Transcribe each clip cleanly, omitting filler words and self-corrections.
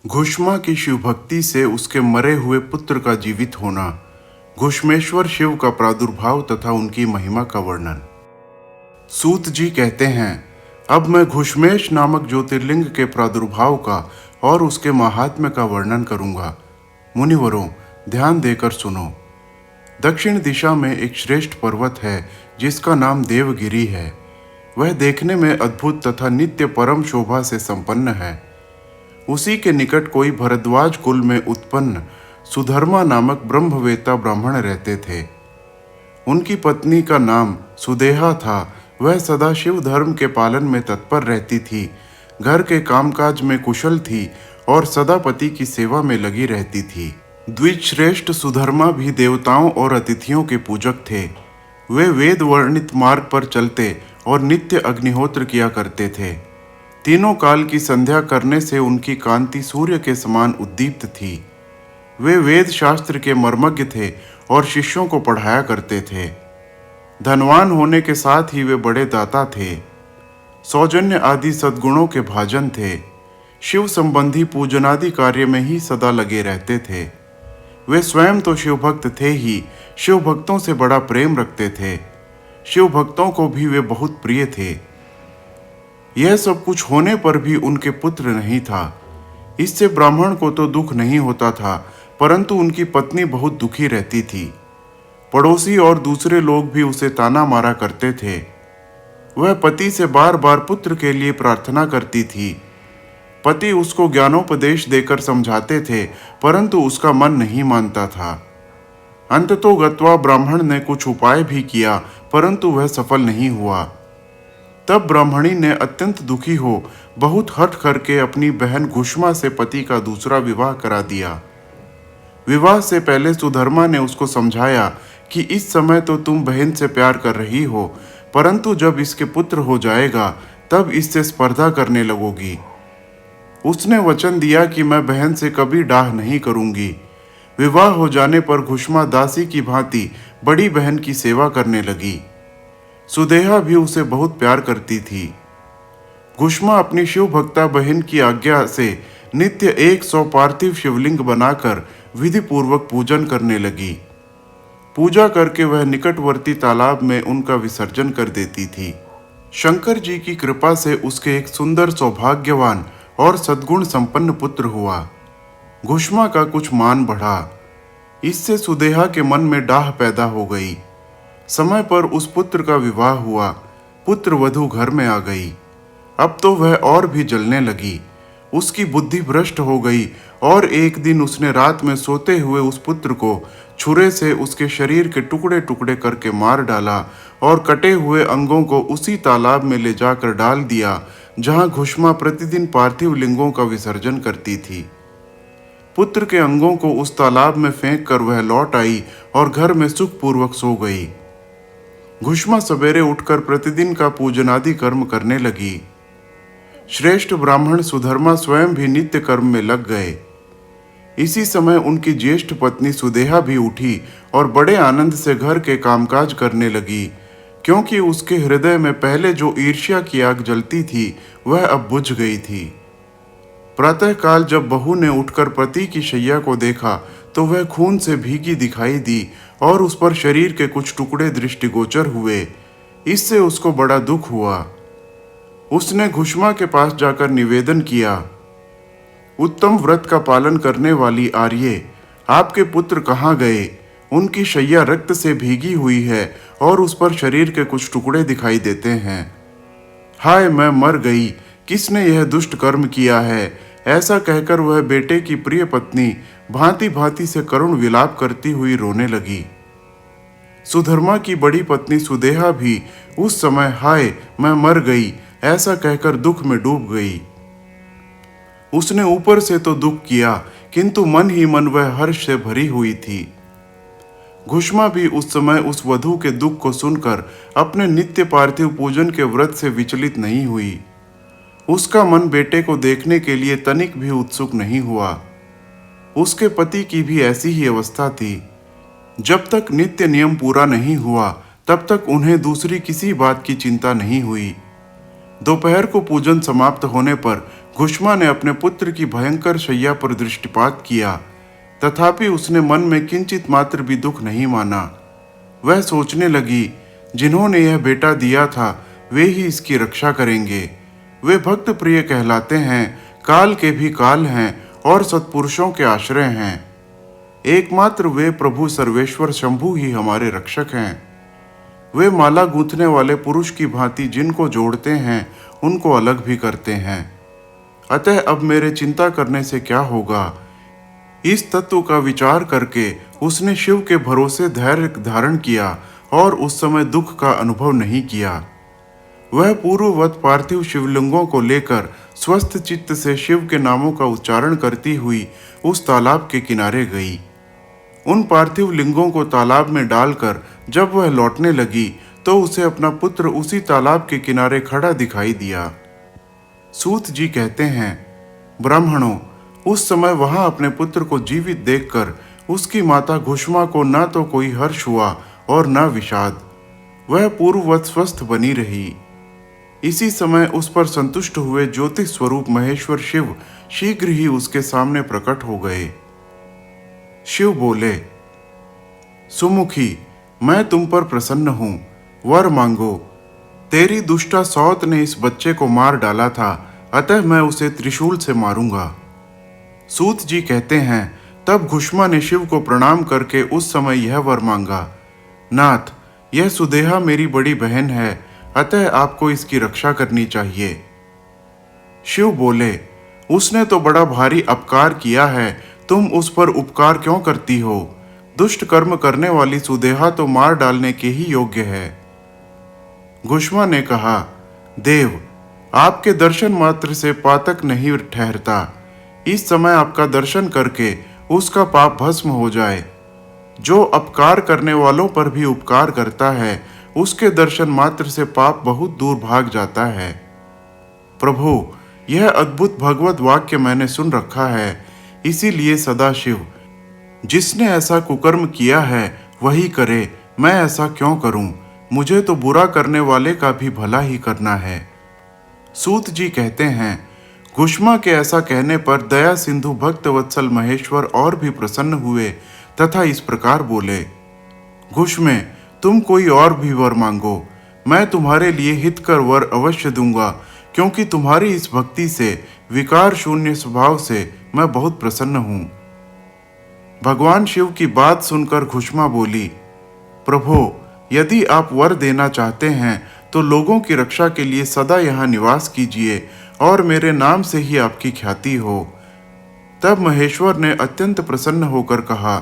घुष्मा की शिवभक्ति से उसके मरे हुए पुत्र का जीवित होना, घुष्मेश्वर शिव का प्रादुर्भाव तथा उनकी महिमा का वर्णन। सूत जी कहते हैं, अब मैं घुष्मेश नामक ज्योतिर्लिंग के प्रादुर्भाव का और उसके महात्म्य का वर्णन करूंगा। मुनिवरों, ध्यान देकर सुनो। दक्षिण दिशा में एक श्रेष्ठ पर्वत है जिसका नाम देवगिरी है। वह देखने में अद्भुत तथा नित्य परम शोभा से संपन्न है। उसी के निकट कोई भरद्वाज कुल में उत्पन्न सुधर्मा नामक ब्रह्मवेत्ता ब्राह्मण रहते थे। उनकी पत्नी का नाम सुदेहा था। वह सदा शिव धर्म के पालन में तत्पर रहती थी, घर के कामकाज में कुशल थी और सदा पति की सेवा में लगी रहती थी। द्विजश्रेष्ठ सुधर्मा भी देवताओं और अतिथियों के पूजक थे। वे वेद वर्णित मार्ग पर चलते और नित्य अग्निहोत्र किया करते थे। तीनों काल की संध्या करने से उनकी कांति सूर्य के समान उद्दीप्त थी। वे वेद शास्त्र के मर्मज्ञ थे और शिष्यों को पढ़ाया करते थे। धनवान होने के साथ ही वे बड़े दाता थे। सौजन्य आदि सद्गुणों के भाजन थे। शिव संबंधी पूजनादि कार्य में ही सदा लगे रहते थे। वे स्वयं तो शिवभक्त थे ही, शिव भक्तों से बड़ा प्रेम रखते थे। शिव भक्तों को भी वे बहुत प्रिय थे। यह सब कुछ होने पर भी उनके पुत्र नहीं था। इससे ब्राह्मण को तो दुख नहीं होता था, परंतु उनकी पत्नी बहुत दुखी रहती थी। पड़ोसी और दूसरे लोग भी उसे ताना मारा करते थे। वह पति से बार बार पुत्र के लिए प्रार्थना करती थी। पति उसको ज्ञानोपदेश देकर समझाते थे, परंतु उसका मन नहीं मानता था। अंततोगत्वा ब्राह्मण ने कुछ उपाय भी किया, परंतु वह सफल नहीं हुआ। तब ब्राह्मणी ने अत्यंत दुखी हो बहुत हठ करके अपनी बहन घुष्मा से पति का दूसरा विवाह करा दिया। विवाह से पहले सुधर्मा ने उसको समझाया कि इस समय तो तुम बहन से प्यार कर रही हो, परंतु जब इसके पुत्र हो जाएगा तब इससे स्पर्धा करने लगोगी। उसने वचन दिया कि मैं बहन से कभी डाह नहीं करूंगी। विवाह हो जाने पर घुष्मा दासी की भांति बड़ी बहन की सेवा करने लगी। सुदेहा भी उसे बहुत प्यार करती थी। घुष्मा अपनी शिव भक्ता बहन की आज्ञा से नित्य 100 पार्थिव शिवलिंग बनाकर विधि पूर्वक पूजन करने लगी। पूजा करके वह निकटवर्ती तालाब में उनका विसर्जन कर देती थी। शंकर जी की कृपा से उसके एक सुंदर सौभाग्यवान और सद्गुण संपन्न पुत्र हुआ। घुष्मा का कुछ मान बढ़ा। इससे सुदेहा के मन में डाह पैदा हो गई। समय पर उस पुत्र का विवाह हुआ। पुत्र वधू घर में आ गई। अब तो वह और भी जलने लगी। उसकी बुद्धि भ्रष्ट हो गई और एक दिन उसने रात में सोते हुए उस पुत्र को छुरे से उसके शरीर के टुकड़े टुकड़े करके मार डाला और कटे हुए अंगों को उसी तालाब में ले जाकर डाल दिया जहां घुष्मा प्रतिदिन पार्थिव लिंगों का विसर्जन करती थी। पुत्र के अंगों को उस तालाब में फेंक कर वह लौट आई और घर में सुखपूर्वक सो गई। घुष्मा सवेरे उठकर प्रतिदिन का पूजनादि कर्म करने लगी। श्रेष्ठ ब्राह्मण सुधर्मा स्वयं भी नित्य कर्म में लग गए। इसी समय उनकी ज्येष्ठ पत्नी सुदेहा भी उठी और बड़े आनंद से घर के कामकाज करने लगी, क्योंकि उसके हृदय में पहले जो ईर्ष्या की आग जलती थी वह अब बुझ गई थी। प्रातःकाल जब बहू ने उठकर पति की शैया को देखा तो वह खून से भीगी दिखाई दी और उस पर शरीर के कुछ टुकड़े दृष्टिगोचर हुए। इससे उसको बड़ा दुख हुआ। उसने घुष्मा के पास जाकर निवेदन किया, उत्तम व्रत का पालन करने वाली आर्ये, आपके पुत्र कहाँ गए? उनकी शैया रक्त से भीगी हुई है और उस पर शरीर के कुछ टुकड़े दिखाई देते हैं। हाय, मैं मर गई, किसने यह दुष्ट कर्म किया है? ऐसा कहकर वह बेटे की प्रिय पत्नी भांति भांति से करुण विलाप करती हुई रोने लगी। सुधर्मा की बड़ी पत्नी सुदेहा भी उस समय हाय मैं मर गई ऐसा कहकर दुख में डूब गई। उसने ऊपर से तो दुख किया, किंतु मन ही मन वह हर्ष से भरी हुई थी। घुष्मा भी उस समय उस वधू के दुख को सुनकर अपने नित्य पार्थिव पूजन के व्रत से विचलित नहीं हुई। उसका मन बेटे को देखने के लिए तनिक भी उत्सुक नहीं हुआ। उसके पति की भी ऐसी ही अवस्था थी। जब तक नित्य नियम पूरा नहीं हुआ तब तक उन्हें दूसरी किसी बात की चिंता नहीं हुई। दोपहर को पूजन समाप्त होने पर घुष्मा ने अपने पुत्र की भयंकर शैया पर दृष्टिपात किया, तथापि उसने मन में किंचित मात्र भी दुख नहीं माना। वह सोचने लगी, जिन्होंने यह बेटा दिया था वे ही इसकी रक्षा करेंगे। वे भक्त प्रिय कहलाते हैं, काल के भी काल हैं और सत्पुरुषों के आश्रय हैं। एकमात्र वे प्रभु सर्वेश्वर शंभु ही हमारे रक्षक हैं। वे माला गूंथने वाले पुरुष की भांति जिनको जोड़ते हैं उनको अलग भी करते हैं। अतः अब मेरे चिंता करने से क्या होगा। इस तत्व का विचार करके उसने शिव के भरोसे धैर्य धारण किया और उस समय दुख का अनुभव नहीं किया। वह पूर्ववत पार्थिव शिवलिंगों को लेकर स्वस्थ चित्त से शिव के नामों का उच्चारण करती हुई उस तालाब के किनारे गई। उन पार्थिव लिंगों को तालाब में डालकर जब वह लौटने लगी तो उसे अपना पुत्र उसी तालाब के किनारे खड़ा दिखाई दिया। सूत जी कहते हैं, ब्राह्मणों, उस समय वहां अपने पुत्र को जीवित देखकर उसकी माता घुष्मा को न तो कोई हर्ष हुआ और न विषाद। वह पूर्ववत स्वस्थ बनी रही। इसी समय उस पर संतुष्ट हुए ज्योति स्वरूप महेश्वर शिव शीघ्र ही उसके सामने प्रकट हो गए। शिव बोले, सुमुखी, मैं तुम पर प्रसन्न हूं, वर मांगो। तेरी दुष्टा सौत ने इस बच्चे को मार डाला था, अतः मैं उसे त्रिशूल से मारूंगा। सूत जी कहते हैं, तब घुष्मा ने शिव को प्रणाम करके उस समय यह वर मांगा, नाथ, यह सुदेहा मेरी बड़ी बहन है, अतः आपको इसकी रक्षा करनी चाहिए। शिव बोले, उसने तो बड़ा भारी अपकार किया है, तुम उस पर उपकार क्यों करती हो। दुष्ट कर्म करने वाली सुदेहा तो मार डालने के ही योग्य है। घुष्मा ने कहा, देव, आपके दर्शन मात्र से पातक नहीं ठहरता। इस समय आपका दर्शन करके उसका पाप भस्म हो जाए। जो अपकार करने वालों पर भी उपकार करता है उसके दर्शन मात्र से पाप बहुत दूर भाग जाता है। प्रभु, यह अद्भुत भगवत वाक्य मैंने सुन रखा है, इसीलिए सदाशिव, जिसने ऐसा कुकर्म किया है वही करे, मैं ऐसा क्यों करूं। मुझे तो बुरा करने वाले का भी भला ही करना है। सूत जी कहते हैं, घुष्मा के ऐसा कहने पर दया सिंधु भक्त वत्सल महेश्वर और भी प्रसन्न हुए तथा इस प्रकार बोले, घुष्मे, तुम कोई और भी वर मांगो, मैं तुम्हारे लिए हितकर वर अवश्य दूंगा, क्योंकि तुम्हारी इस भक्ति से, विकार शून्य स्वभाव से मैं बहुत प्रसन्न हूं। भगवान शिव की बात सुनकर घुष्मा बोली, प्रभो, यदि आप वर देना चाहते हैं तो लोगों की रक्षा के लिए सदा यहाँ निवास कीजिए और मेरे नाम से ही आपकी ख्याति हो। तब महेश्वर ने अत्यंत प्रसन्न होकर कहा,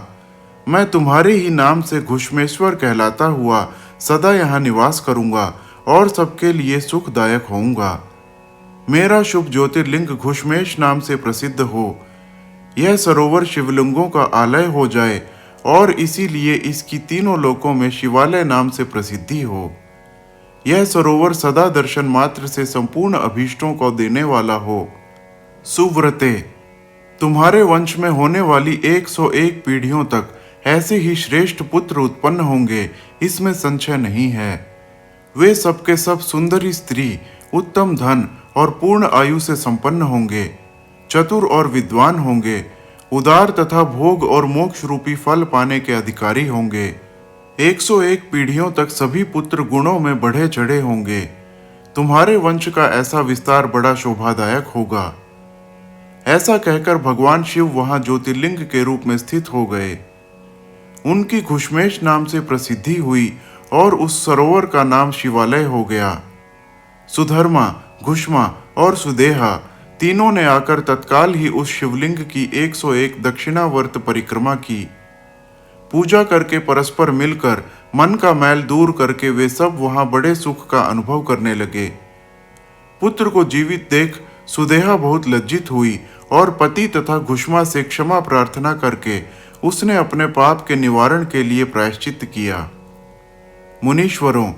मैं तुम्हारे ही नाम से घुष्मेश्वर कहलाता हुआ सदा यहाँ निवास करूंगा और सबके लिए सुखदायक होऊंगा। मेरा शुभ ज्योतिर्लिंग घुष्मेश नाम से प्रसिद्ध हो, यह सरोवर शिवलिंगों का आलय हो जाए और इसीलिए इसकी तीनों लोकों में शिवालय नाम से प्रसिद्धि हो। यह सरोवर सदा दर्शन मात्र से संपूर्ण अभीष्टों को देने वाला हो। सुव्रते, तुम्हारे वंश में होने वाली 101 पीढ़ियों तक ऐसे ही श्रेष्ठ पुत्र उत्पन्न होंगे, इसमें संशय नहीं है। वे सबके सब सुंदरी स्त्री, उत्तम धन और पूर्ण आयु से संपन्न होंगे, चतुर और विद्वान होंगे, उदार तथा भोग और मोक्ष रूपी फल पाने के अधिकारी होंगे। 101 पीढ़ियों तक सभी पुत्र गुणों में बढ़े चढ़े होंगे। तुम्हारे वंश का ऐसा विस्तार बड़ा शोभादायक होगा। ऐसा कहकर भगवान शिव वहां ज्योतिर्लिंग के रूप में स्थित हो गए। उनकी घुष्मेश नाम से प्रसिद्धि हुई और उस सरोवर का नाम शिवालय हो गया। सुधर्मा, घुष्मा और सुदेहा तीनों ने आकर तत्काल ही उस शिवलिंग की 101 दक्षिणावर्त परिक्रमा की। पूजा करके परस्पर मिलकर मन का मैल दूर करके वे सब वहां बड़े सुख का अनुभव करने लगे। पुत्र को जीवित देख सुदेहा बहुत लज्जित हुई और पति तथा घुष्मा से क्षमा प्रार्थना करके उसने अपने पाप के निवारण के लिए प्रायश्चित किया। मुनीश्वरों,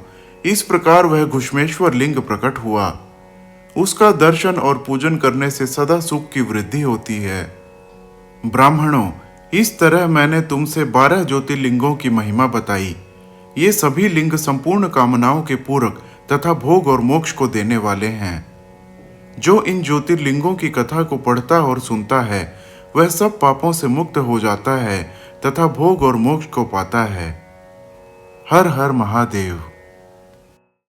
इस प्रकार वह घुष्मेश्वर लिंग प्रकट हुआ। उसका दर्शन और पूजन करने से सदा सुख की वृद्धि होती है। ब्राह्मणों, इस तरह मैंने तुमसे 12 ज्योतिर्लिंगों की महिमा बताई। ये सभी लिंग संपूर्ण कामनाओं के पूरक तथा भोग और मोक्ष को देने वाले हैं। जो इन ज्योतिर्लिंगों की कथा को पढ़ता और सुनता है वह सब पापों से मुक्त हो जाता है तथा भोग और मोक्ष को पाता है। हर हर महादेव।